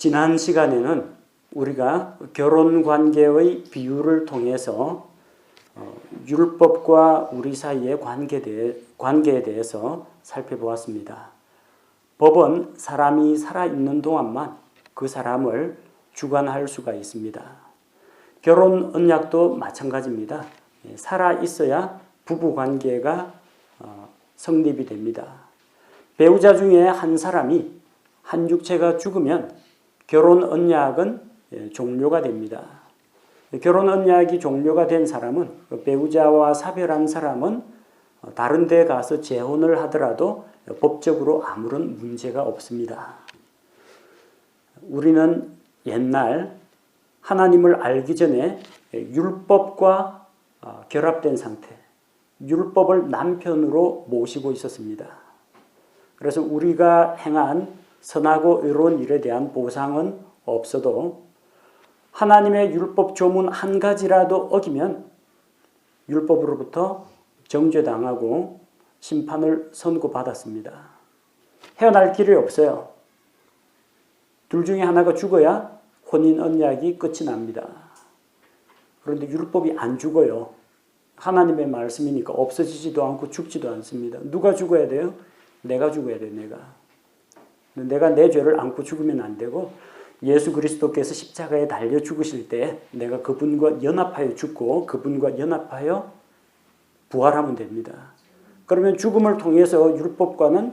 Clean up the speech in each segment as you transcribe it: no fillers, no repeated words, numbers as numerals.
지난 시간에는 우리가 결혼 관계의 비유를 통해서 율법과 우리 사이의 관계에 대해서 살펴보았습니다. 법은 사람이 살아있는 동안만 그 사람을 주관할 수가 있습니다. 결혼 언약도 마찬가지입니다. 살아있어야 부부관계가 성립이 됩니다. 배우자 중에 한 사람이 한 육체가 죽으면 결혼 언약은 종료가 됩니다. 결혼 언약이 종료가 된 사람은 배우자와 사별한 사람은 다른 데 가서 재혼을 하더라도 법적으로 아무런 문제가 없습니다. 우리는 옛날 하나님을 알기 전에 율법과 결합된 상태, 율법을 남편으로 모시고 있었습니다. 그래서 우리가 행한 선하고 의로운 일에 대한 보상은 없어도 하나님의 율법 조문 한 가지라도 어기면 율법으로부터 정죄당하고 심판을 선고받았습니다. 헤어날 길이 없어요. 둘 중에 하나가 죽어야 혼인 언약이 끝이 납니다. 그런데 율법이 안 죽어요. 하나님의 말씀이니까 없어지지도 않고 죽지도 않습니다. 누가 죽어야 돼요? 내가 죽어야 돼요. 내가 내 죄를 안고 죽으면 안 되고 예수 그리스도께서 십자가에 달려 죽으실 때 내가 그분과 연합하여 죽고 그분과 연합하여 부활하면 됩니다. 그러면 죽음을 통해서 율법과는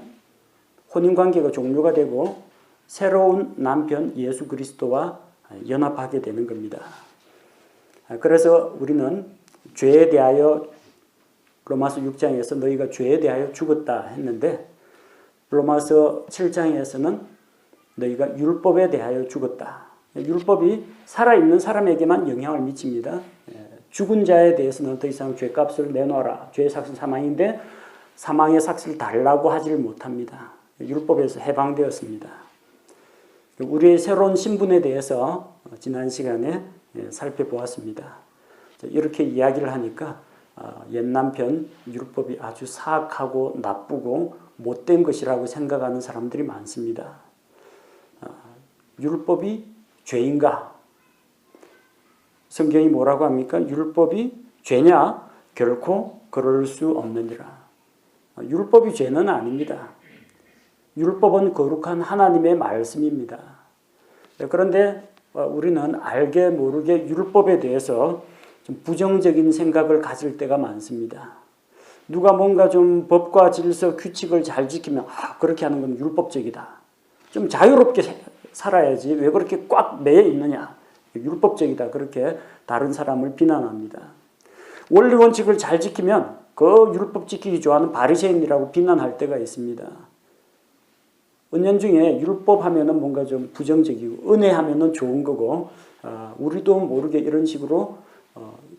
혼인관계가 종료가 되고 새로운 남편 예수 그리스도와 연합하게 되는 겁니다. 그래서 우리는 죄에 대하여 로마서 6장에서 너희가 죄에 대하여 죽었다 했는데 로마서 7장에서는 너희가 율법에 대하여 죽었다. 율법이 살아있는 사람에게만 영향을 미칩니다. 죽은 자에 대해서는 더 이상 죄값을 내놓아라. 죄의 삭은 사망인데 사망의 삭을 달라고 하지를 못합니다. 율법에서 해방되었습니다. 우리의 새로운 신분에 대해서 지난 시간에 살펴보았습니다. 이렇게 이야기를 하니까 옛 남편 율법이 아주 사악하고 나쁘고 못된 것이라고 생각하는 사람들이 많습니다. 율법이 죄인가? 성경이 뭐라고 합니까? 율법이 죄냐? 결코 그럴 수 없느니라. 율법이 죄는 아닙니다. 율법은 거룩한 하나님의 말씀입니다. 그런데 우리는 알게 모르게 율법에 대해서 좀 부정적인 생각을 가질 때가 많습니다. 누가 뭔가 좀 법과 질서, 규칙을 잘 지키면 그렇게 하는 건 율법적이다. 좀 자유롭게 살아야지 왜 그렇게 꽉 매여 있느냐. 율법적이다. 그렇게 다른 사람을 비난합니다. 원리 원칙을 잘 지키면 그 율법 지키기 좋아하는 바리새인이라고 비난할 때가 있습니다. 은연중에 율법 하면은 뭔가 좀 부정적이고 은혜 하면은 좋은 거고 우리도 모르게 이런 식으로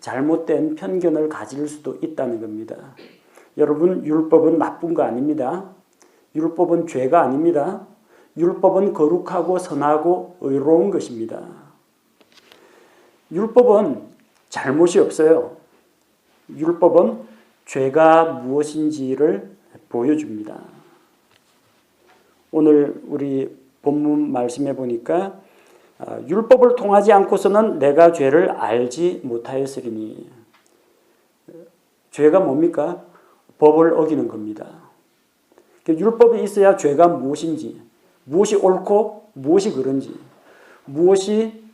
잘못된 편견을 가질 수도 있다는 겁니다. 여러분, 율법은 나쁜 거 아닙니다. 율법은 죄가 아닙니다. 율법은 거룩하고 선하고 의로운 것입니다. 율법은 잘못이 없어요. 율법은 죄가 무엇인지를 보여줍니다. 오늘 우리 본문 말씀해 보니까 율법을 통하지 않고서는 내가 죄를 알지 못하였으리니. 죄가 뭡니까? 법을 어기는 겁니다. 율법이 있어야 죄가 무엇인지, 무엇이 옳고 무엇이 그른지, 무엇이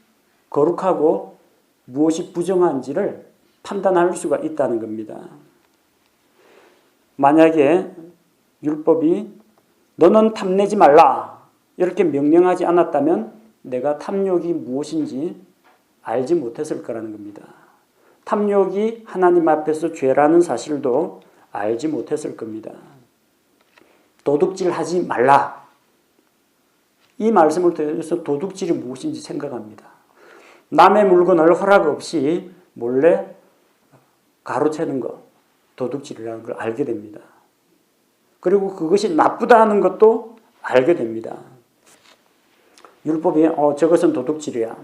거룩하고 무엇이 부정한지를 판단할 수가 있다는 겁니다. 만약에 율법이 너는 탐내지 말라 이렇게 명령하지 않았다면 내가 탐욕이 무엇인지 알지 못했을 거라는 겁니다. 탐욕이 하나님 앞에서 죄라는 사실도 알지 못했을 겁니다. 도둑질하지 말라. 이 말씀을 통해서 도둑질이 무엇인지 생각합니다. 남의 물건을 허락 없이 몰래 가로채는 것, 도둑질이라는 걸 알게 됩니다. 그리고 그것이 나쁘다는 것도 알게 됩니다. 율법이 저것은 도둑질이야.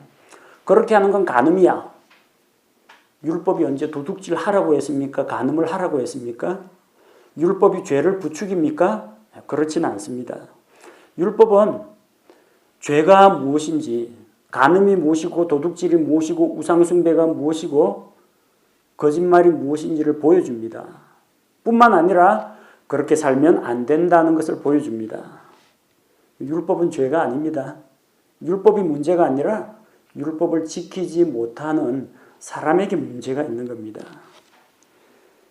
그렇게 하는 건 간음이야. 율법이 언제 도둑질 하라고 했습니까? 간음을 하라고 했습니까? 율법이 죄를 부추깁니까? 그렇지는 않습니다. 율법은 죄가 무엇인지, 간음이 무엇이고 도둑질이 무엇이고 우상숭배가 무엇이고 거짓말이 무엇인지를 보여줍니다. 뿐만 아니라 그렇게 살면 안 된다는 것을 보여줍니다. 율법은 죄가 아닙니다. 율법이 문제가 아니라 율법을 지키지 못하는 사람에게 문제가 있는 겁니다.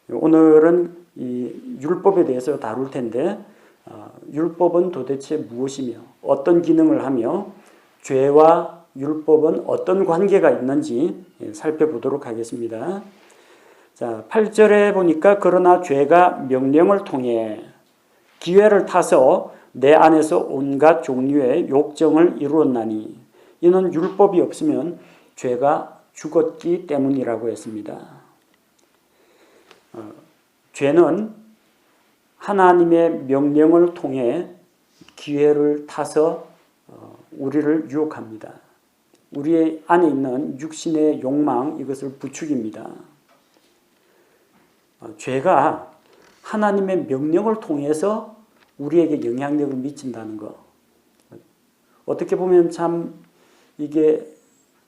오늘은 이 율법에 대해서 다룰 텐데 율법은 도대체 무엇이며 어떤 기능을 하며 죄와 율법은 어떤 관계가 있는지 살펴보도록 하겠습니다. 자, 8절에 보니까 그러나 죄가 명령을 통해 기회를 타서 내 안에서 온갖 종류의 욕정을 이루었나니 이는 율법이 없으면 죄가 죽었기 때문이라고 했습니다. 죄는 하나님의 명령을 통해 기회를 타서 우리를 유혹합니다. 우리 안에 있는 육신의 욕망, 이것을 부추깁니다. 죄가 하나님의 명령을 통해서 우리에게 영향력을 미친다는 것. 어떻게 보면 참 이게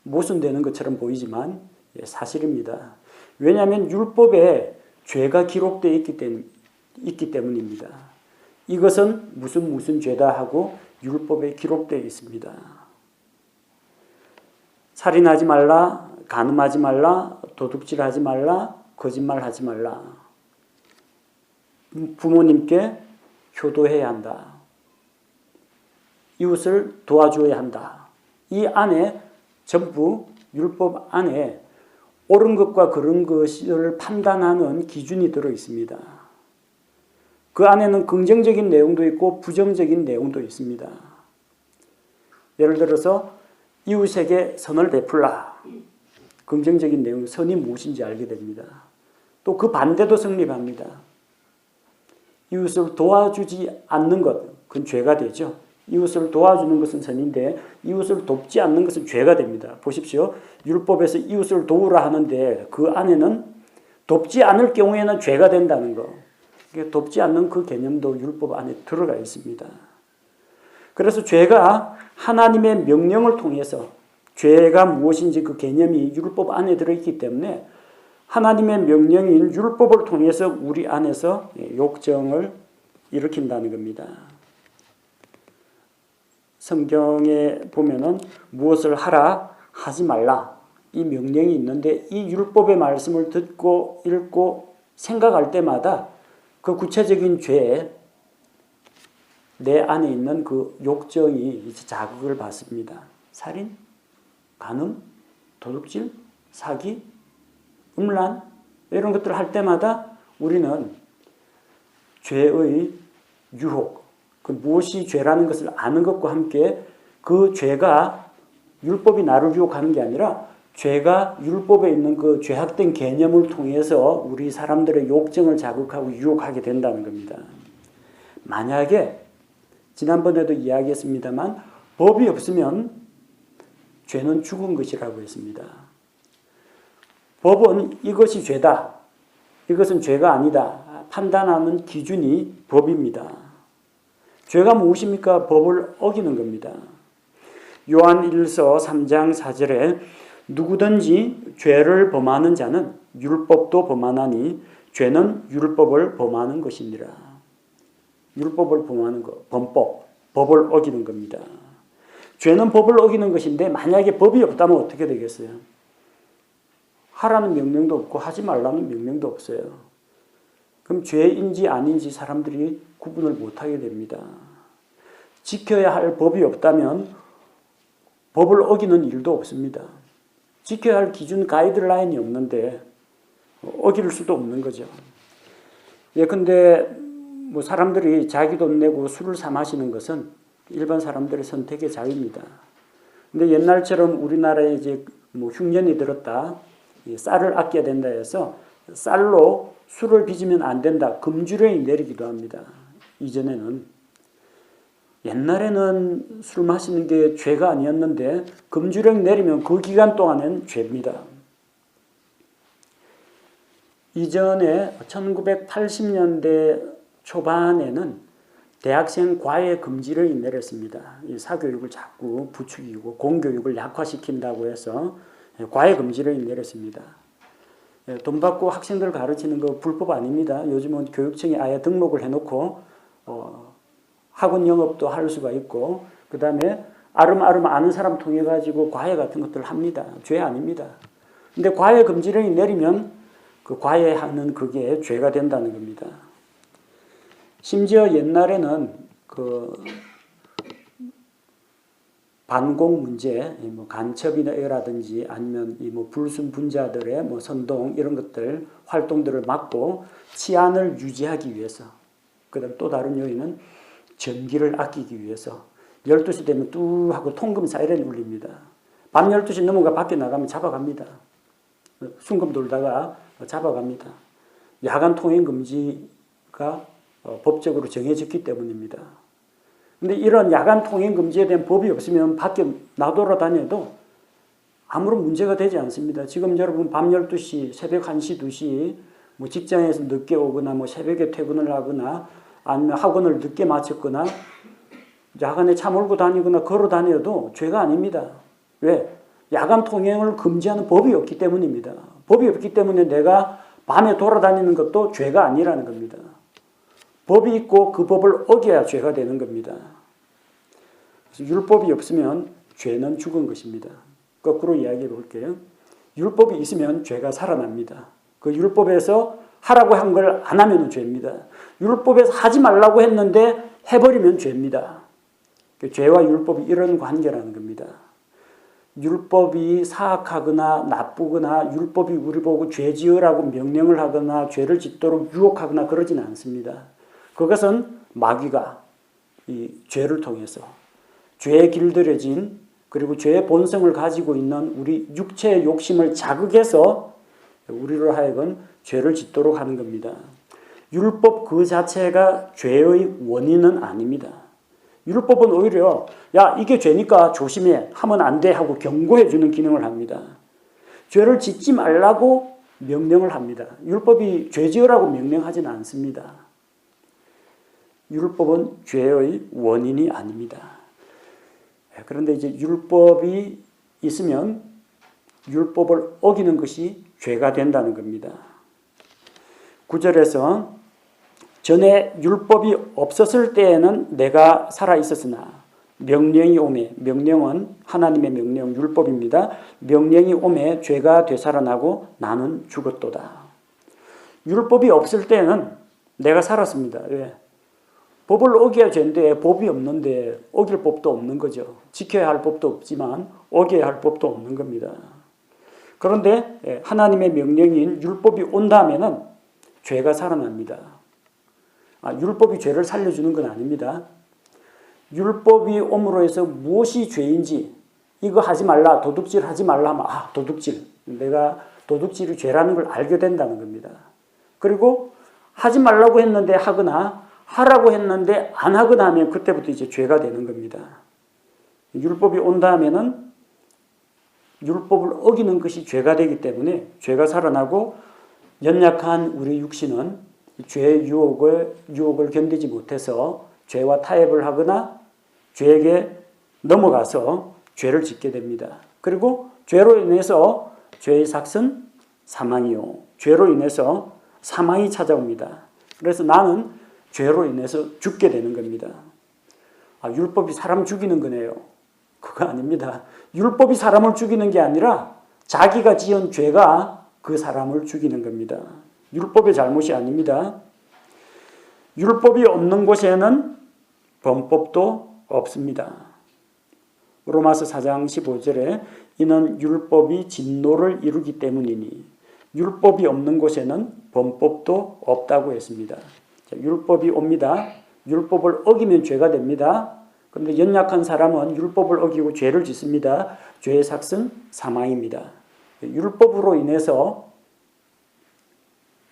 모순되는 것처럼 보이지만 사실입니다. 왜냐하면 율법에 죄가 기록되어 있기 때문입니다. 이것은 무슨 죄다 하고 율법에 기록되어 있습니다. 살인하지 말라, 간음하지 말라, 도둑질하지 말라, 거짓말하지 말라. 부모님께 효도해야 한다. 이웃을 도와줘야 한다. 이 안에 전부 율법 안에 옳은 것과 그른 것을 판단하는 기준이 들어 있습니다. 그 안에는 긍정적인 내용도 있고 부정적인 내용도 있습니다. 예를 들어서 이웃에게 선을 베풀라. 긍정적인 내용, 선이 무엇인지 알게 됩니다. 또 그 반대도 성립합니다. 이웃을 도와주지 않는 것, 그건 죄가 되죠. 이웃을 도와주는 것은 선인데 이웃을 돕지 않는 것은 죄가 됩니다. 보십시오. 율법에서 이웃을 도우라 하는데 그 안에는 돕지 않을 경우에는 죄가 된다는 거. 돕지 않는 그 개념도 율법 안에 들어가 있습니다. 그래서 죄가 하나님의 명령을 통해서 죄가 무엇인지 그 개념이 율법 안에 들어있기 때문에 하나님의 명령인 율법을 통해서 우리 안에서 욕정을 일으킨다는 겁니다. 성경에 보면은 무엇을 하라, 하지 말라 이 명령이 있는데 이 율법의 말씀을 듣고 읽고 생각할 때마다 그 구체적인 죄에 내 안에 있는 그 욕정이 이제 자극을 받습니다. 살인, 간음, 도둑질, 사기, 음란 이런 것들을 할 때마다 우리는 죄의 유혹, 그 무엇이 죄라는 것을 아는 것과 함께 그 죄가 율법이 나를 유혹하는 게 아니라 죄가 율법에 있는 그 죄악된 개념을 통해서 우리 사람들의 욕정을 자극하고 유혹하게 된다는 겁니다. 만약에 지난번에도 이야기했습니다만 법이 없으면 죄는 죽은 것이라고 했습니다. 법은 이것이 죄다, 이것은 죄가 아니다 판단하는 기준이 법입니다. 죄가 무엇입니까? 법을 어기는 겁니다. 요한 1서 3장 4절에 누구든지 죄를 범하는 자는 율법도 범하나니 죄는 율법을 범하는 것이니라. 율법을 범하는 것, 범법, 법을 어기는 겁니다. 죄는 법을 어기는 것인데 만약에 법이 없다면 어떻게 되겠어요? 하라는 명령도 없고 하지 말라는 명령도 없어요. 그럼 죄인지 아닌지 사람들이 구분을 못하게 됩니다. 지켜야 할 법이 없다면 법을 어기는 일도 없습니다. 지켜야 할 기준 가이드라인이 없는데 어길 수도 없는 거죠. 근데 뭐 사람들이 자기 돈 내고 술을 사 마시는 것은 일반 사람들의 선택의 자유입니다. 근데 옛날처럼 우리나라에 이제 뭐 흉년이 들었다, 쌀을 아껴야 된다 해서 쌀로 술을 빚으면 안 된다, 금주령이 내리기도 합니다. 이전에는. 옛날에는 술 마시는 게 죄가 아니었는데 금주령 내리면 그 기간 동안은 죄입니다. 이전에 1980년대 초반에는 대학생 과외 금지를 내렸습니다. 이 사교육을 자꾸 부추기고 공교육을 약화시킨다고 해서 과외 금지를 내렸습니다. 돈 받고 학생들 가르치는 거 불법 아닙니다. 요즘은 교육청이 아예 등록을 해놓고 학원 영업도 할 수가 있고 그 다음에 아름아름 아는 사람 통해 가지고 과외 같은 것들을 합니다. 죄 아닙니다. 근데 과외 금지령이 내리면 그 과외하는 그게 죄가 된다는 겁니다. 심지어 옛날에는 그 반공 문제, 뭐 간첩이라든지 아니면 이 뭐 불순분자들의 뭐 선동 이런 것들 활동들을 막고 치안을 유지하기 위해서, 그다음 또 다른 요인은 전기를 아끼기 위해서 12시 되면 뚜 하고 통금 사이렌 울립니다. 밤 12시 넘어가 밖에 나가면 잡아갑니다. 순금 돌다가 잡아갑니다. 야간 통행 금지가 법적으로 정해졌기 때문입니다. 근데 이런 야간 통행 금지에 대한 법이 없으면 밖에 나돌아다녀도 아무런 문제가 되지 않습니다. 지금 여러분 밤 12시, 새벽 1시, 2시 뭐 직장에서 늦게 오거나 뭐 새벽에 퇴근을 하거나 아니면 학원을 늦게 마쳤거나 야간에 차 몰고 다니거나 걸어 다녀도 죄가 아닙니다. 왜? 야간 통행을 금지하는 법이 없기 때문입니다. 법이 없기 때문에 내가 밤에 돌아다니는 것도 죄가 아니라는 겁니다. 법이 있고 그 법을 어겨야 죄가 되는 겁니다. 그래서 율법이 없으면 죄는 죽은 것입니다. 거꾸로 이야기해 볼게요. 율법이 있으면 죄가 살아납니다. 그 율법에서 하라고 한 걸 안 하면 죄입니다. 율법에서 하지 말라고 했는데 해버리면 죄입니다. 죄와 율법이 이런 관계라는 겁니다. 율법이 사악하거나 나쁘거나 율법이 우리 보고 죄 지으라고 명령을 하거나 죄를 짓도록 유혹하거나 그러지는 않습니다. 그것은 마귀가 이 죄를 통해서 죄에 길들여진 그리고 죄의 본성을 가지고 있는 우리 육체의 욕심을 자극해서 우리로 하여금 죄를 짓도록 하는 겁니다. 율법 그 자체가 죄의 원인은 아닙니다. 율법은 오히려 야 이게 죄니까 조심해 하면 안 돼 하고 경고해 주는 기능을 합니다. 죄를 짓지 말라고 명령을 합니다. 율법이 죄 지으라고 명령하지는 않습니다. 율법은 죄의 원인이 아닙니다. 그런데 이제 율법이 있으면 율법을 어기는 것이 죄가 된다는 겁니다. 9절에서 전에 율법이 없었을 때에는 내가 살아 있었으나 명령이 오매, 명령은 하나님의 명령 율법입니다. 명령이 오매 죄가 되살아나고 나는 죽었도다. 율법이 없을 때는 내가 살았습니다. 왜? 법을 어겨야 죄인데 법이 없는데 어길 법도 없는 거죠. 지켜야 할 법도 없지만 어겨야 할 법도 없는 겁니다. 그런데 하나님의 명령인 율법이 온 다음에는 죄가 살아납니다. 율법이 죄를 살려주는 건 아닙니다. 율법이 옴으로 해서 무엇이 죄인지 이거 하지 말라, 도둑질 하지 말라 하면 도둑질, 내가 도둑질이 죄라는 걸 알게 된다는 겁니다. 그리고 하지 말라고 했는데 하거나 하라고 했는데 안 하거나 하면 그때부터 이제 죄가 되는 겁니다. 율법이 온 다음에는 율법을 어기는 것이 죄가 되기 때문에 죄가 살아나고 연약한 우리 육신은 죄의 유혹을 견디지 못해서 죄와 타협을 하거나 죄에게 넘어가서 죄를 짓게 됩니다. 그리고 죄로 인해서 죄의 삭은 사망이요. 죄로 인해서 사망이 찾아옵니다. 그래서 나는 죄로 인해서 죽게 되는 겁니다. 율법이 사람 죽이는 거네요. 그거 아닙니다. 율법이 사람을 죽이는 게 아니라 자기가 지은 죄가 그 사람을 죽이는 겁니다. 율법의 잘못이 아닙니다. 율법이 없는 곳에는 범법도 없습니다. 로마서 4장 15절에 이는 율법이 진노를 이루기 때문이니 율법이 없는 곳에는 범법도 없다고 했습니다. 율법이 옵니다. 율법을 어기면 죄가 됩니다. 그런데 연약한 사람은 율법을 어기고 죄를 짓습니다. 죄의 삭은 사망입니다. 율법으로 인해서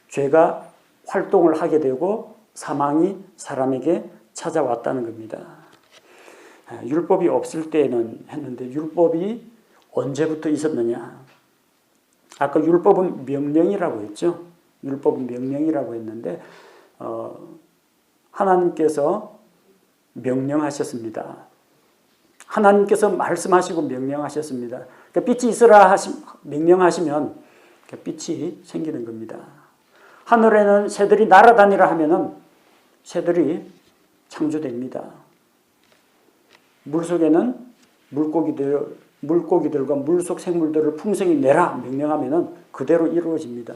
죄가 활동을 하게 되고 사망이 사람에게 찾아왔다는 겁니다. 율법이 없을 때는 했는데 율법이 언제부터 있었느냐? 아까 율법은 명령이라고 했죠. 율법은 명령이라고 했는데 하나님께서 명령하셨습니다. 하나님께서 말씀하시고 명령하셨습니다. 그러니까 빛이 있으라 명령하시면 빛이 생기는 겁니다. 하늘에는 새들이 날아다니라 하면은 새들이 창조됩니다. 물속에는 물고기들과 물속 생물들을 풍성히 내라 명령하면은 그대로 이루어집니다.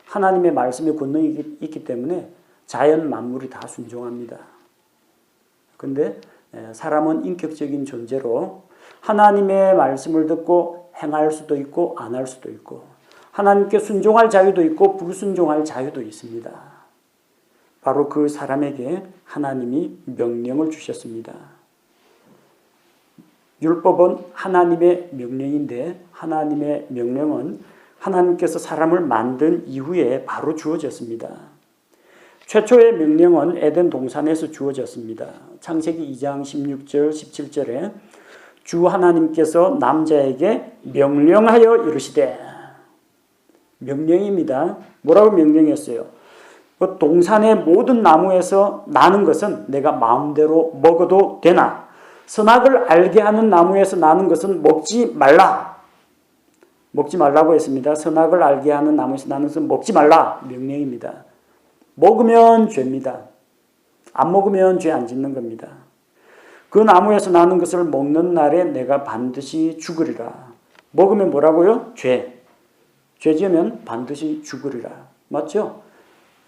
하나님의 말씀에 권능이 있기 때문에 자연 만물이 다 순종합니다. 그런데 사람은 인격적인 존재로 하나님의 말씀을 듣고 행할 수도 있고 안 할 수도 있고 하나님께 순종할 자유도 있고 불순종할 자유도 있습니다. 바로 그 사람에게 하나님이 명령을 주셨습니다. 율법은 하나님의 명령인데 하나님의 명령은 하나님께서 사람을 만든 이후에 바로 주어졌습니다. 최초의 명령은 에덴 동산에서 주어졌습니다. 창세기 2장 16절 17절에 주 하나님께서 남자에게 명령하여 이르시되, 명령입니다. 뭐라고 명령했어요? 그 동산의 모든 나무에서 나는 것은 내가 마음대로 먹어도 되나 선악을 알게 하는 나무에서 나는 것은 먹지 말라. 먹지 말라고 했습니다. 선악을 알게 하는 나무에서 나는 것은 먹지 말라. 명령입니다. 먹으면 죄입니다. 안 먹으면 죄 안 짓는 겁니다. 그 나무에서 나는 것을 먹는 날에 내가 반드시 죽으리라. 먹으면 뭐라고요? 죄. 죄 지으면 반드시 죽으리라. 맞죠?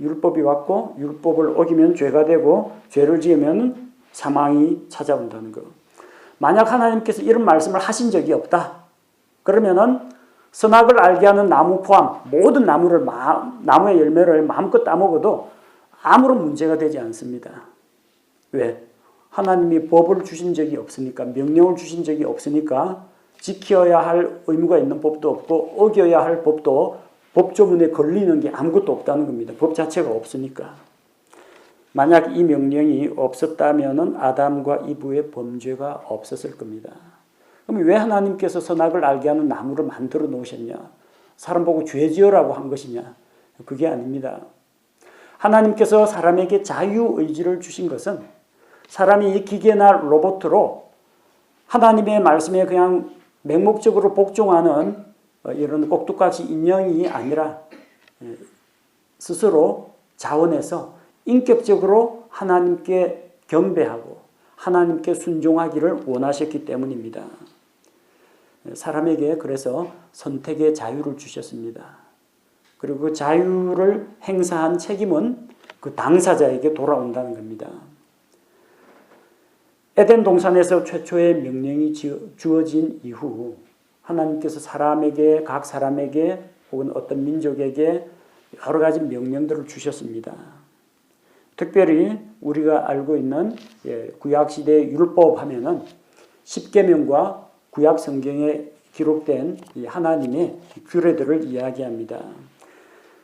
율법이 왔고 율법을 어기면 죄가 되고 죄를 지으면 사망이 찾아온다는 거. 만약 하나님께서 이런 말씀을 하신 적이 없다. 그러면은 선악을 알게 하는 나무 포함 모든 나무의 열매를 마음껏 따먹어도 아무런 문제가 되지 않습니다. 왜? 하나님이 법을 주신 적이 없으니까, 명령을 주신 적이 없으니까 지켜야 할 의무가 있는 법도 없고 어겨야 할 법도 법조문에 걸리는 게 아무것도 없다는 겁니다. 법 자체가 없으니까. 만약 이 명령이 없었다면 아담과 이브의 범죄가 없었을 겁니다. 그럼 왜 하나님께서 선악을 알게 하는 나무를 만들어 놓으셨냐? 사람 보고 죄 지으라고 한 것이냐? 그게 아닙니다. 하나님께서 사람에게 자유의지를 주신 것은 사람이 기계나 로봇으로 하나님의 말씀에 그냥 맹목적으로 복종하는 이런 꼭두각시 인형이 아니라 스스로 자원해서 인격적으로 하나님께 경배하고 하나님께 순종하기를 원하셨기 때문입니다. 사람에게 그래서 선택의 자유를 주셨습니다. 그리고 그 자유를 행사한 책임은 그 당사자에게 돌아온다는 겁니다. 에덴 동산에서 최초의 명령이 주어진 이후 하나님께서 각 사람에게 혹은 어떤 민족에게 여러 가지 명령들을 주셨습니다. 특별히 우리가 알고 있는 구약시대의 율법 하면은 십계명과 구약 성경에 기록된 하나님의 규례들을 이야기합니다.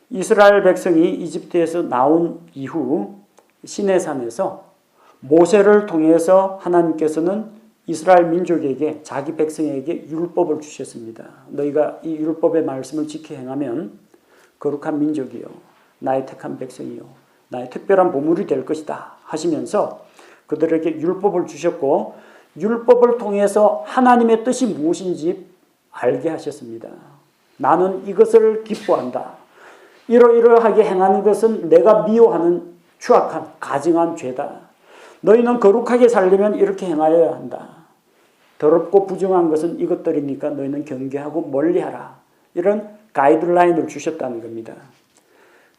이스라엘 백성이 이집트에서 나온 이후 시내산에서 모세를 통해서 하나님께서는 이스라엘 민족에게 자기 백성에게 율법을 주셨습니다. 너희가 이 율법의 말씀을 지켜 행하면 거룩한 민족이요 나의 택한 백성이요 나의 특별한 보물이 될 것이다 하시면서 그들에게 율법을 주셨고 율법을 통해서 하나님의 뜻이 무엇인지 알게 하셨습니다. 나는 이것을 기뻐한다. 이러이러하게 행하는 것은 내가 미워하는 추악한 가증한 죄다. 너희는 거룩하게 살려면 이렇게 행하여야 한다. 더럽고 부정한 것은 이것들이니까 너희는 경계하고 멀리하라. 이런 가이드라인을 주셨다는 겁니다.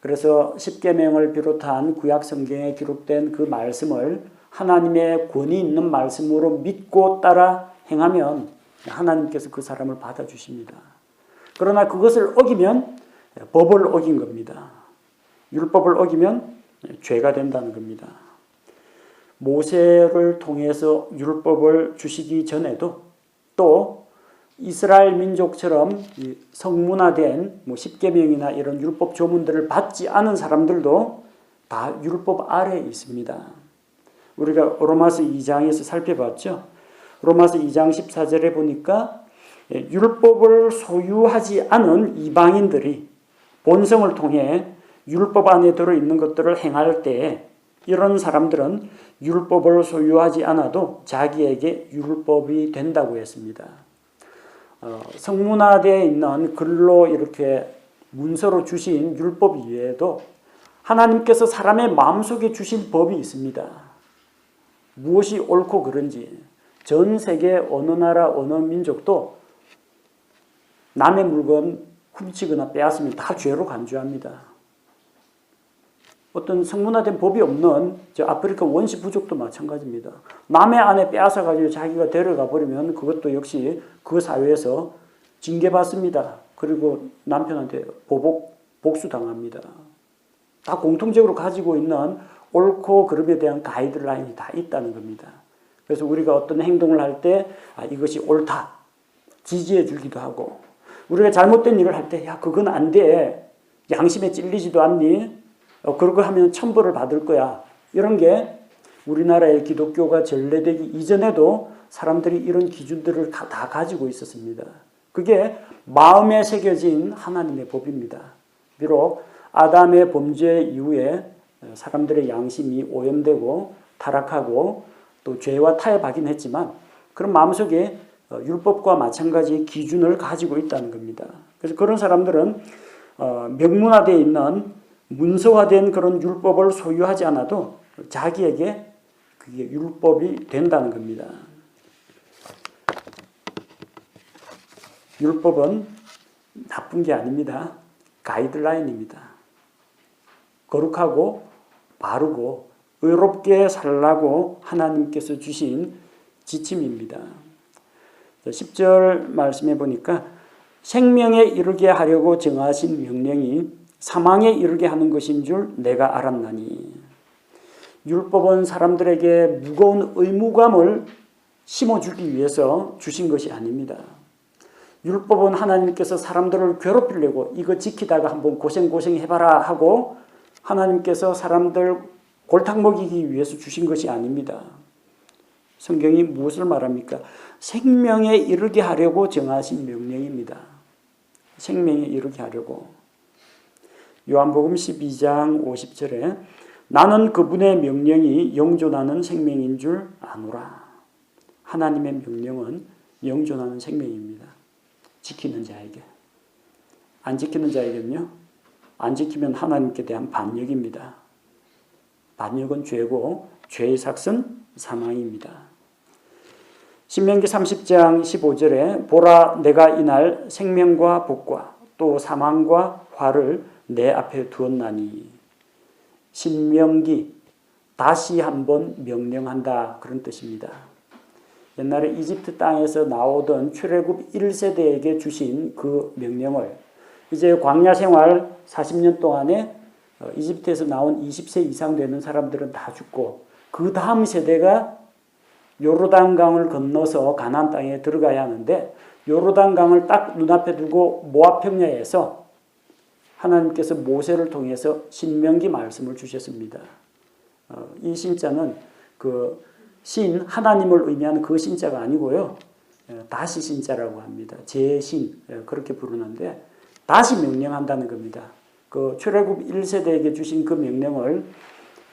그래서 십계명을 비롯한 구약 성경에 기록된 그 말씀을 하나님의 권위 있는 말씀으로 믿고 따라 행하면 하나님께서 그 사람을 받아주십니다. 그러나 그것을 어기면 법을 어긴 겁니다. 율법을 어기면 죄가 된다는 겁니다. 모세를 통해서 율법을 주시기 전에도 또 이스라엘 민족처럼 성문화된 십계명이나 이런 율법 조문들을 받지 않은 사람들도 다 율법 아래에 있습니다. 우리가 로마서 2장에서 살펴봤죠. 로마서 2장 14절에 보니까 율법을 소유하지 않은 이방인들이 본성을 통해 율법 안에 들어있는 것들을 행할 때 이런 사람들은 율법을 소유하지 않아도 자기에게 율법이 된다고 했습니다. 성문화되어 있는 글로 이렇게 문서로 주신 율법 이외에도 하나님께서 사람의 마음속에 주신 법이 있습니다. 무엇이 옳고 그른지 전 세계 어느 나라 어느 민족도 남의 물건 훔치거나 빼앗으면 다 죄로 간주합니다. 어떤 성문화된 법이 없는 아프리카 원시 부족도 마찬가지입니다. 남의 아내 빼앗아가지고 자기가 데려가 버리면 그것도 역시 그 사회에서 징계받습니다. 그리고 남편한테 복수당합니다. 다 공통적으로 가지고 있는 옳고 그름에 대한 가이드라인이 다 있다는 겁니다. 그래서 우리가 어떤 행동을 할 때 이것이 옳다 지지해 주기도 하고, 우리가 잘못된 일을 할 때 야 그건 안 돼, 양심에 찔리지도 않니, 그러고 하면 천벌을 받을 거야, 이런 게 우리나라의 기독교가 전래되기 이전에도 사람들이 이런 기준들을 다 가지고 있었습니다. 그게 마음에 새겨진 하나님의 법입니다. 비록 아담의 범죄 이후에 사람들의 양심이 오염되고 타락하고 또 죄와 타협하긴 했지만 그런 마음속에 율법과 마찬가지의 기준을 가지고 있다는 겁니다. 그래서 그런 사람들은 명문화되어 있는 문서화된 그런 율법을 소유하지 않아도 자기에게 그게 율법이 된다는 겁니다. 율법은 나쁜 게 아닙니다. 가이드라인입니다. 거룩하고 바르고 의롭게 살라고 하나님께서 주신 지침입니다. 10절 말씀해 보니까 생명에 이르게 하려고 정하신 명령이 사망에 이르게 하는 것인 줄 내가 알았나니. 율법은 사람들에게 무거운 의무감을 심어주기 위해서 주신 것이 아닙니다. 율법은 하나님께서 사람들을 괴롭히려고 이거 지키다가 한번 고생해봐라 하고 하나님께서 사람들 골탕 먹이기 위해서 주신 것이 아닙니다. 성경이 무엇을 말합니까? 생명에 이르게 하려고 정하신 명령입니다. 생명에 이르게 하려고. 요한복음 12장 50절에 나는 그분의 명령이 영존하는 생명인 줄 아노라. 하나님의 명령은 영존하는 생명입니다. 지키는 자에게. 안 지키는 자에게는요, 안 지키면 하나님께 대한 반역입니다. 반역은 죄고 죄의 삭은 사망입니다. 신명기 30장 15절에 보라 내가 이날 생명과 복과 또 사망과 화를 내 앞에 두었나니. 신명기 다시 한번 명령한다, 그런 뜻입니다. 옛날에 이집트 땅에서 나오던 출애굽 1세대에게 주신 그 명령을 이제 광야 생활 40년 동안에 이집트에서 나온 20세 이상 되는 사람들은 다 죽고 그 다음 세대가 요르단강을 건너서 가나안 땅에 들어가야 하는데 요르단강을 딱 눈앞에 두고 모압 평야에서 하나님께서 모세를 통해서 신명기 말씀을 주셨습니다. 이 신자는 그 신, 하나님을 의미하는 그 신자가 아니고요. 다시 신자라고 합니다. 제신, 그렇게 부르는데 다시 명령한다는 겁니다. 그 출애굽 1세대에게 주신 그 명령을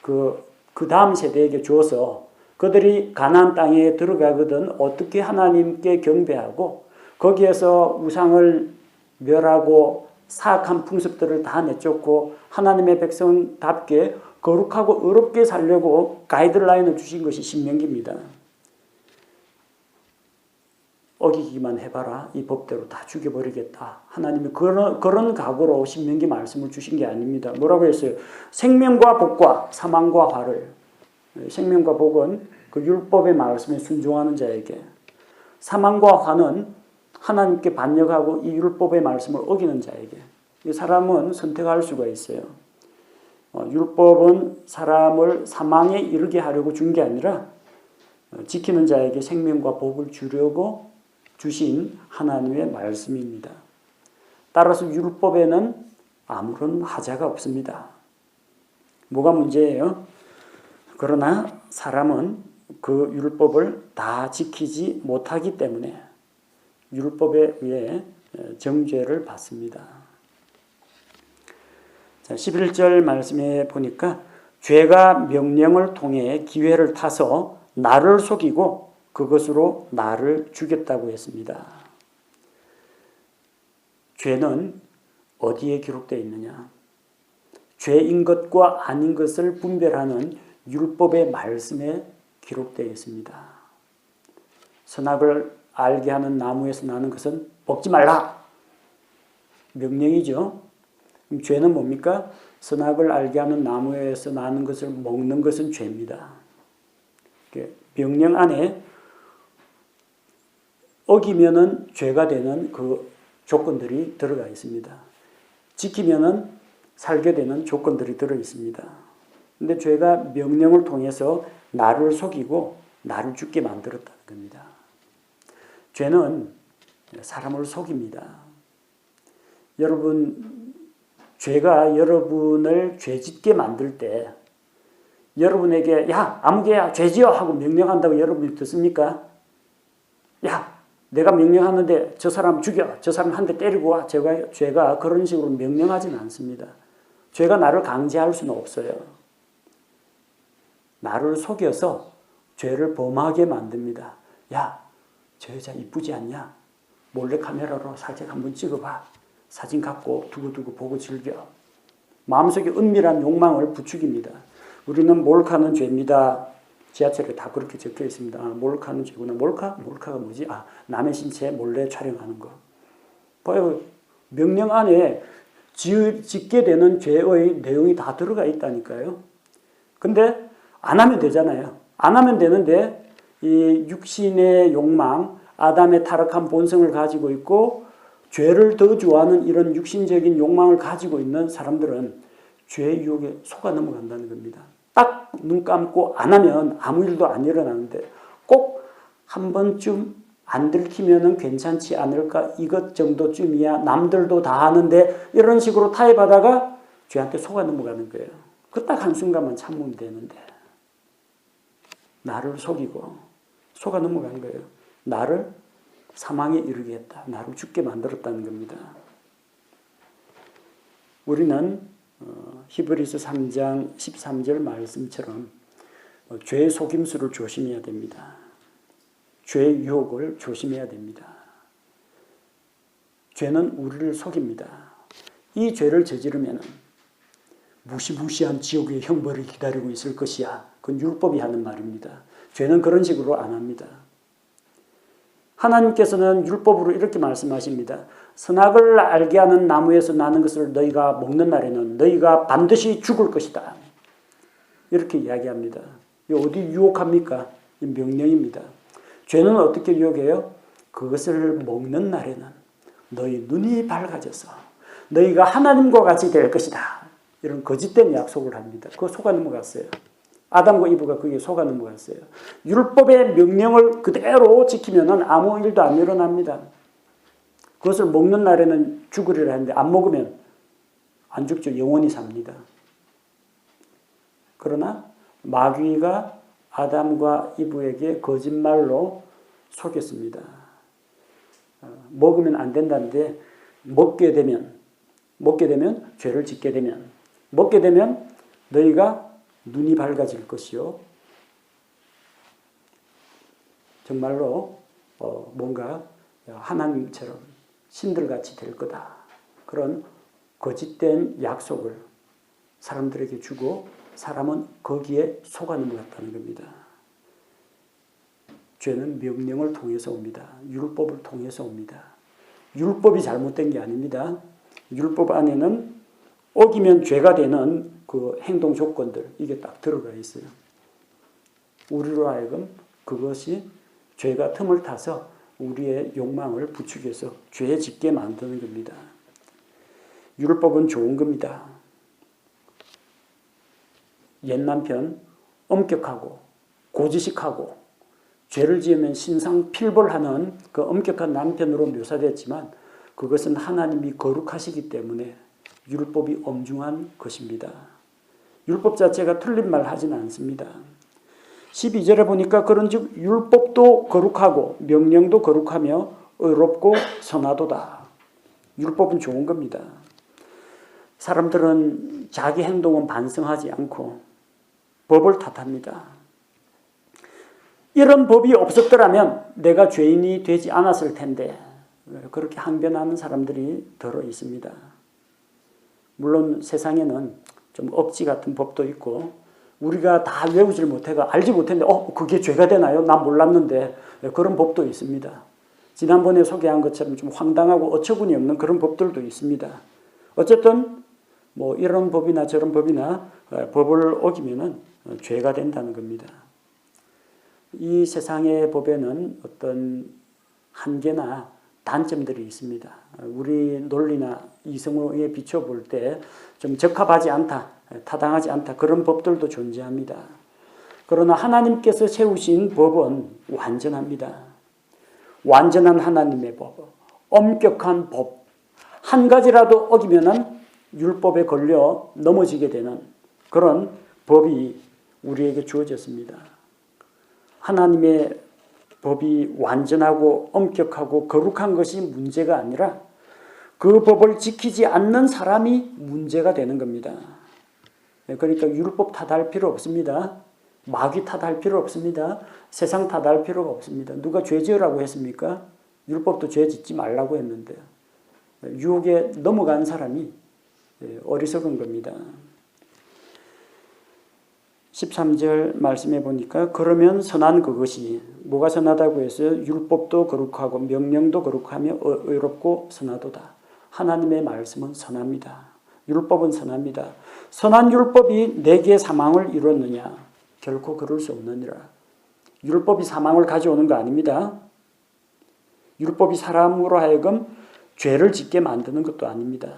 그 다음 세대에게 줘서 그들이 가나안 땅에 들어가거든 어떻게 하나님께 경배하고 거기에서 우상을 멸하고 사악한 풍습들을 다 내쫓고 하나님의 백성답게 거룩하고 의롭게 살려고 가이드라인을 주신 것이 신명기입니다. 어기기만 해봐라, 이 법대로 다 죽여버리겠다. 하나님이 그런 각오로 신명기 말씀을 주신 게 아닙니다. 뭐라고 했어요? 생명과 복과 사망과 화를. 생명과 복은 그 율법의 말씀에 순종하는 자에게, 사망과 화는 하나님께 반역하고 이 율법의 말씀을 어기는 자에게. 이 사람은 선택할 수가 있어요. 율법은 사람을 사망에 이르게 하려고 준 게 아니라 지키는 자에게 생명과 복을 주려고 주신 하나님의 말씀입니다. 따라서 율법에는 아무런 하자가 없습니다. 뭐가 문제예요? 그러나 사람은 그 율법을 다 지키지 못하기 때문에 율법에 의해 정죄를 받습니다. 자, 11절 말씀에 보니까 죄가 명령을 통해 기회를 타서 나를 속이고 그것으로 나를 죽였다고 했습니다. 죄는 어디에 기록되어 있느냐? 죄인 것과 아닌 것을 분별하는 율법의 말씀에 기록되어 있습니다. 선악을 알게 하는 나무에서 나는 것은 먹지 말라. 명령이죠. 그럼 죄는 뭡니까? 선악을 알게 하는 나무에서 나는 것을 먹는 것은 죄입니다. 명령 안에 어기면은 죄가 되는 그 조건들이 들어가 있습니다. 지키면은 살게 되는 조건들이 들어 있습니다. 근데 죄가 명령을 통해서 나를 속이고 나를 죽게 만들었다는 겁니다. 죄는 사람을 속입니다. 여러분, 죄가 여러분을 죄짓게 만들 때 여러분에게 야, 아무개야 죄지어 하고 명령한다고 여러분이 듣습니까? 야, 내가 명령하는데 저 사람 죽여, 저 사람 한 대 때리고 와. 죄가 그런 식으로 명령하지는 않습니다. 죄가 나를 강제할 수는 없어요. 나를 속여서 죄를 범하게 만듭니다. 야, 저 여자 이쁘지 않냐? 몰래카메라로 살짝 한번 찍어봐. 사진 갖고 두고두고 보고 즐겨. 마음속에 은밀한 욕망을 부추깁니다. 우리는 몰카는 죄입니다. 지하철에 다 그렇게 적혀 있습니다. 아, 몰카는 죄구나. 몰카가 뭐지? 아, 남의 신체 몰래 촬영하는 거. 봐요. 명령 안에 짓게 되는 죄의 내용이 다 들어가 있다니까요. 근데 안 하면 되잖아요. 안 하면 되는데 이 육신의 욕망, 아담의 타락한 본성을 가지고 있고 죄를 더 좋아하는 이런 육신적인 욕망을 가지고 있는 사람들은 죄의 유혹에 속아 넘어간다는 겁니다. 딱 눈 감고 안 하면 아무 일도 안 일어나는데 꼭 한 번쯤 안 들키면은 괜찮지 않을까 이것 정도쯤이야 남들도 다 하는데 이런 식으로 타협하다가 죄한테 속아 넘어가는 거예요. 그 딱 한순간만 참으면 되는데 나를 속이고 속아 넘어간 거예요. 나를 사망에 이르게 했다. 나를 죽게 만들었다는 겁니다. 우리는 히브리서 3장 13절 말씀처럼 죄의 속임수를 조심해야 됩니다. 죄의 유혹을 조심해야 됩니다. 죄는 우리를 속입니다. 이 죄를 저지르면 무시무시한 지옥의 형벌이 기다리고 있을 것이야. 그건 율법이 하는 말입니다. 죄는 그런 식으로 안 합니다. 하나님께서는 율법으로 이렇게 말씀하십니다. 선악을 알게 하는 나무에서 나는 것을 너희가 먹는 날에는 너희가 반드시 죽을 것이다. 이렇게 이야기합니다. 이 어디 유혹합니까? 이 명령입니다. 죄는 어떻게 유혹해요? 그것을 먹는 날에는 너희 눈이 밝아져서 너희가 하나님과 같이 될 것이다. 이런 거짓된 약속을 합니다. 그거 속아 넘어갔어요. 아담과 이브가 그게 속아 넘어갔어요. 율법의 명령을 그대로 지키면 아무 일도 안 일어납니다. 그것을 먹는 날에는 죽으리라 했는데 안 먹으면 안 죽죠. 영원히 삽니다. 그러나 마귀가 아담과 이브에게 거짓말로 속였습니다. 먹으면 안 된다는데 먹게 되면 죄를 짓게 되면 먹게 되면 너희가 눈이 밝아질 것이요. 정말로 뭔가 하나님처럼 신들같이 될 거다. 그런 거짓된 약속을 사람들에게 주고 사람은 거기에 속아 넘어갔다는 겁니다. 죄는 명령을 통해서 옵니다. 율법을 통해서 옵니다. 율법이 잘못된 게 아닙니다. 율법 안에는 어기면 죄가 되는 그 행동 조건들 이게 딱 들어가 있어요. 우리로 하여금 그것이 죄가 틈을 타서 우리의 욕망을 부추겨서 죄 짓게 만드는 겁니다. 율법은 좋은 겁니다. 옛 남편 엄격하고 고지식하고 죄를 지으면 신상필벌하는 그 엄격한 남편으로 묘사됐지만 그것은 하나님이 거룩하시기 때문에 율법이 엄중한 것입니다. 율법 자체가 틀린 말 하지는 않습니다. 12절에 보니까 그런즉 율법도 거룩하고 명령도 거룩하며 의롭고 선하도다. 율법은 좋은 겁니다. 사람들은 자기 행동은 반성하지 않고 법을 탓합니다. 이런 법이 없었더라면 내가 죄인이 되지 않았을 텐데, 그렇게 항변하는 사람들이 더러 있습니다. 물론 세상에는 좀 억지 같은 법도 있고 우리가 다 외우질 못해가 알지 못했는데 그게 죄가 되나요? 난 몰랐는데, 그런 법도 있습니다. 지난번에 소개한 것처럼 좀 황당하고 어처구니 없는 그런 법들도 있습니다. 어쨌든 뭐 이런 법이나 저런 법이나 법을 어기면은 죄가 된다는 겁니다. 이 세상의 법에는 어떤 한계나 단점들이 있습니다. 우리 논리나 이성에 비춰볼 때 좀 적합하지 않다, 타당하지 않다, 그런 법들도 존재합니다. 그러나 하나님께서 세우신 법은 완전합니다. 완전한 하나님의 법, 엄격한 법, 한 가지라도 어기면은 율법에 걸려 넘어지게 되는 그런 법이 우리에게 주어졌습니다. 하나님의 법이 완전하고 엄격하고 거룩한 것이 문제가 아니라 그 법을 지키지 않는 사람이 문제가 되는 겁니다. 그러니까 율법 탓할 필요 없습니다. 마귀 탓할 필요 없습니다. 세상 탓할 필요가 없습니다. 누가 죄 지으라고 했습니까? 율법도 죄 짓지 말라고 했는데 유혹에 넘어간 사람이 어리석은 겁니다. 13절 말씀해 보니까 그러면 선한 그것이, 뭐가 선하다고 해서 율법도 거룩하고 명령도 거룩하며 의롭고 선하도다. 하나님의 말씀은 선합니다. 율법은 선합니다. 선한 율법이 내게 사망을 이뤘느냐? 결코 그럴 수 없느니라. 율법이 사망을 가져오는 거 아닙니다. 율법이 사람으로 하여금 죄를 짓게 만드는 것도 아닙니다.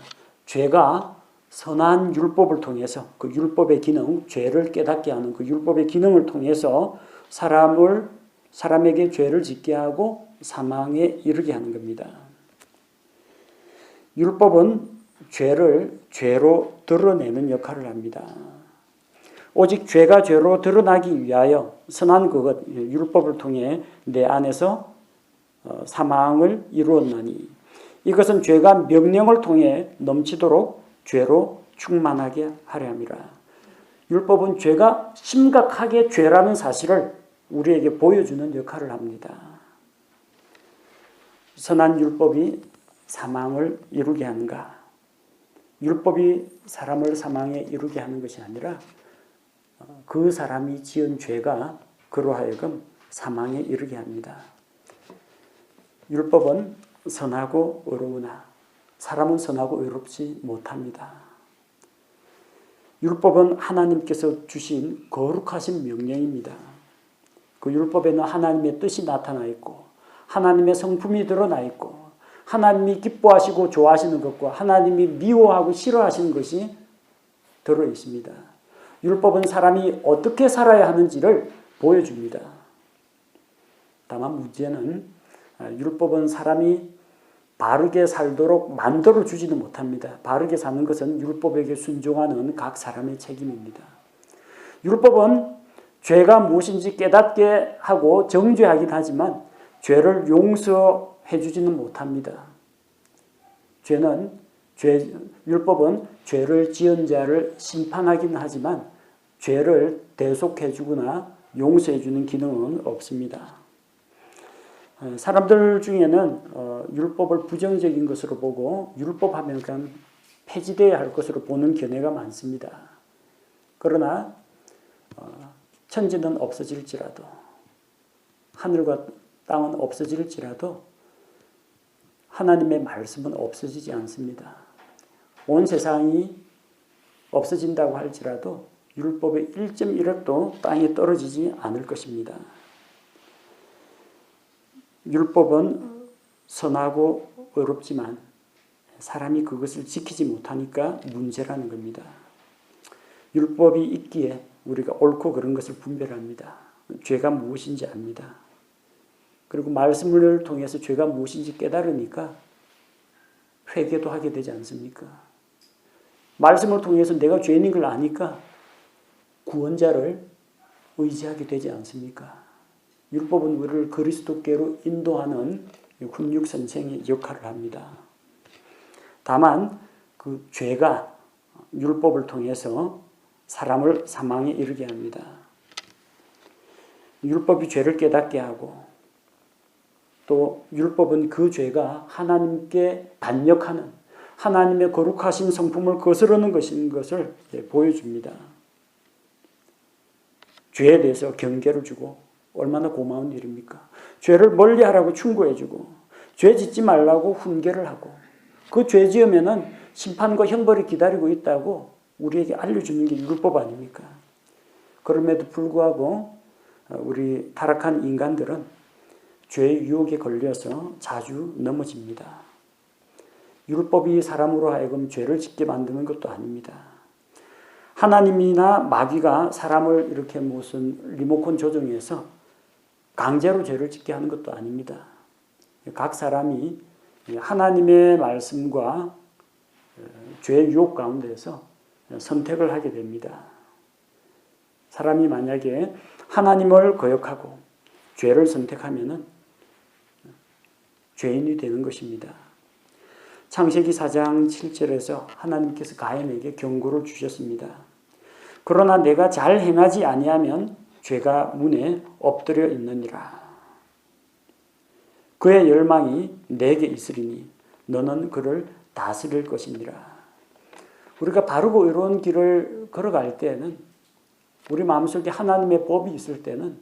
죄가 선한 율법을 통해서, 그 율법의 기능, 죄를 깨닫게 하는 그 율법의 기능을 통해서 사람에게 죄를 짓게 하고 사망에 이르게 하는 겁니다. 율법은 죄를 죄로 드러내는 역할을 합니다. 오직 죄가 죄로 드러나기 위하여 선한 그것, 율법을 통해 내 안에서 사망을 이루었나니, 이것은 죄가 명령을 통해 넘치도록 죄로 충만하게 하려 함이라. 율법은 죄가 심각하게 죄라는 사실을 우리에게 보여주는 역할을 합니다. 선한 율법이 사망을 이루게 하는가? 율법이 사람을 사망에 이루게 하는 것이 아니라 그 사람이 지은 죄가 그로 하여금 사망에 이르게 합니다. 율법은 선하고 의로우나 사람은 선하고 의롭지 못합니다. 율법은 하나님께서 주신 거룩하신 명령입니다. 그 율법에는 하나님의 뜻이 나타나 있고 하나님의 성품이 드러나 있고 하나님이 기뻐하시고 좋아하시는 것과 하나님이 미워하고 싫어하시는 것이 들어 있습니다. 율법은 사람이 어떻게 살아야 하는지를 보여줍니다. 다만 문제는 율법은 사람이 바르게 살도록 만들어 주지는 못합니다. 바르게 사는 것은 율법에게 순종하는 각 사람의 책임입니다. 율법은 죄가 무엇인지 깨닫게 하고 정죄하긴 하지만 죄를 용서해 주지는 못합니다. 율법은 죄를 지은 자를 심판하긴 하지만 죄를 대속해 주거나 용서해 주는 기능은 없습니다. 사람들 중에는 율법을 부정적인 것으로 보고 율법하면 그냥 폐지되어야 할 것으로 보는 견해가 많습니다. 그러나 천지는 없어질지라도 하늘과 땅은 없어질지라도 하나님의 말씀은 없어지지 않습니다. 온 세상이 없어진다고 할지라도 율법의 1.1획도 땅에 떨어지지 않을 것입니다. 율법은 선하고 의롭지만 사람이 그것을 지키지 못하니까 문제라는 겁니다. 율법이 있기에 우리가 옳고 그른 것을 분별합니다. 죄가 무엇인지 압니다. 그리고 말씀을 통해서 죄가 무엇인지 깨달으니까 회개도 하게 되지 않습니까? 말씀을 통해서 내가 죄인인 걸 아니까 구원자를 의지하게 되지 않습니까? 율법은 우리를 그리스도께로 인도하는 훈육선생의 역할을 합니다. 다만 그 죄가 율법을 통해서 사람을 사망에 이르게 합니다. 율법이 죄를 깨닫게 하고 또 율법은 그 죄가 하나님께 반역하는 하나님의 거룩하신 성품을 거스르는 것인 것을 보여줍니다. 죄에 대해서 경계를 주고 얼마나 고마운 일입니까? 죄를 멀리하라고 충고해주고 죄 짓지 말라고 훈계를 하고 그 죄 지으면은 심판과 형벌이 기다리고 있다고 우리에게 알려주는 게 율법 아닙니까? 그럼에도 불구하고 우리 타락한 인간들은 죄의 유혹에 걸려서 자주 넘어집니다. 율법이 사람으로 하여금 죄를 짓게 만드는 것도 아닙니다. 하나님이나 마귀가 사람을 이렇게 무슨 리모컨 조종해서 강제로 죄를 짓게 하는 것도 아닙니다. 각 사람이 하나님의 말씀과 죄의 유혹 가운데서 선택을 하게 됩니다. 사람이 만약에 하나님을 거역하고 죄를 선택하면은 죄인이 되는 것입니다. 창세기 4장 7절에서 하나님께서 가인에게 경고를 주셨습니다. 그러나 내가 잘 행하지 아니하면 죄가 문에 엎드려 있느니라. 그의 열망이 내게 있으리니 너는 그를 다스릴 것이니라. 우리가 바르고 의로운 길을 걸어갈 때는 우리 마음속에 하나님의 법이 있을 때는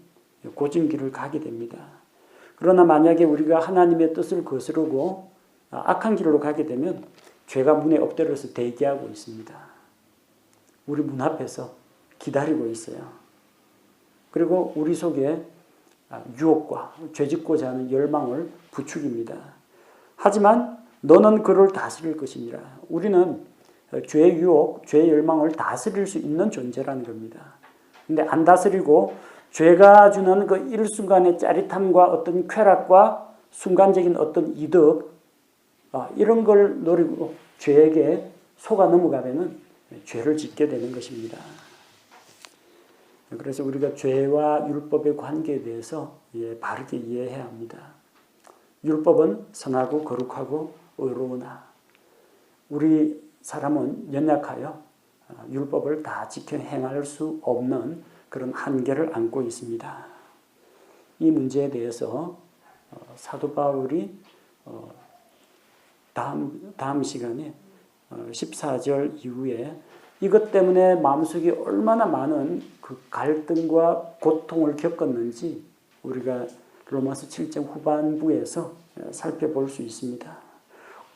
고진 길을 가게 됩니다. 그러나 만약에 우리가 하나님의 뜻을 거스르고 악한 길로 가게 되면 죄가 문에 엎드려서 대기하고 있습니다. 우리 문 앞에서 기다리고 있어요. 그리고 우리 속에 유혹과 죄짓고자 하는 열망을 부추깁니다. 하지만 너는 그를 다스릴 것이니라. 우리는 죄의 유혹, 죄의 열망을 다스릴 수 있는 존재라는 겁니다. 근데 안 다스리고 죄가 주는 그 일순간의 짜릿함과 어떤 쾌락과 순간적인 어떤 이득 이런 걸 노리고 죄에게 속아 넘어가면은 죄를 짓게 되는 것입니다. 그래서 우리가 죄와 율법의 관계에 대해서 바르게 이해해야 합니다. 율법은 선하고 거룩하고 의로우나 우리 사람은 연약하여 율법을 다 지켜 행할 수 없는 그런 한계를 안고 있습니다. 이 문제에 대해서 사도 바울이 다음 시간에 14절 이후에 이것 때문에 마음속에 얼마나 많은 그 갈등과 고통을 겪었는지 우리가 로마서 7장 후반부에서 살펴볼 수 있습니다.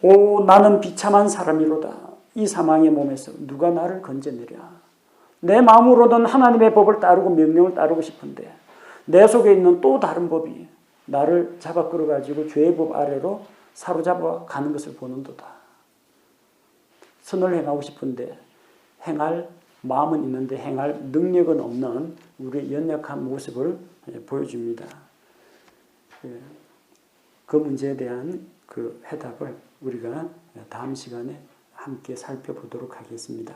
오 나는 비참한 사람이로다. 이 사망의 몸에서 누가 나를 건져내랴. 내 마음으로는 하나님의 법을 따르고 명령을 따르고 싶은데 내 속에 있는 또 다른 법이 나를 잡아 끌어가지고 죄의 법 아래로 사로잡아 가는 것을 보는도다. 선을 행하고 싶은데 행할 마음은 있는데 행할 능력은 없는 우리의 연약한 모습을 보여줍니다. 그 문제에 대한 그 해답을 우리가 다음 시간에 함께 살펴보도록 하겠습니다.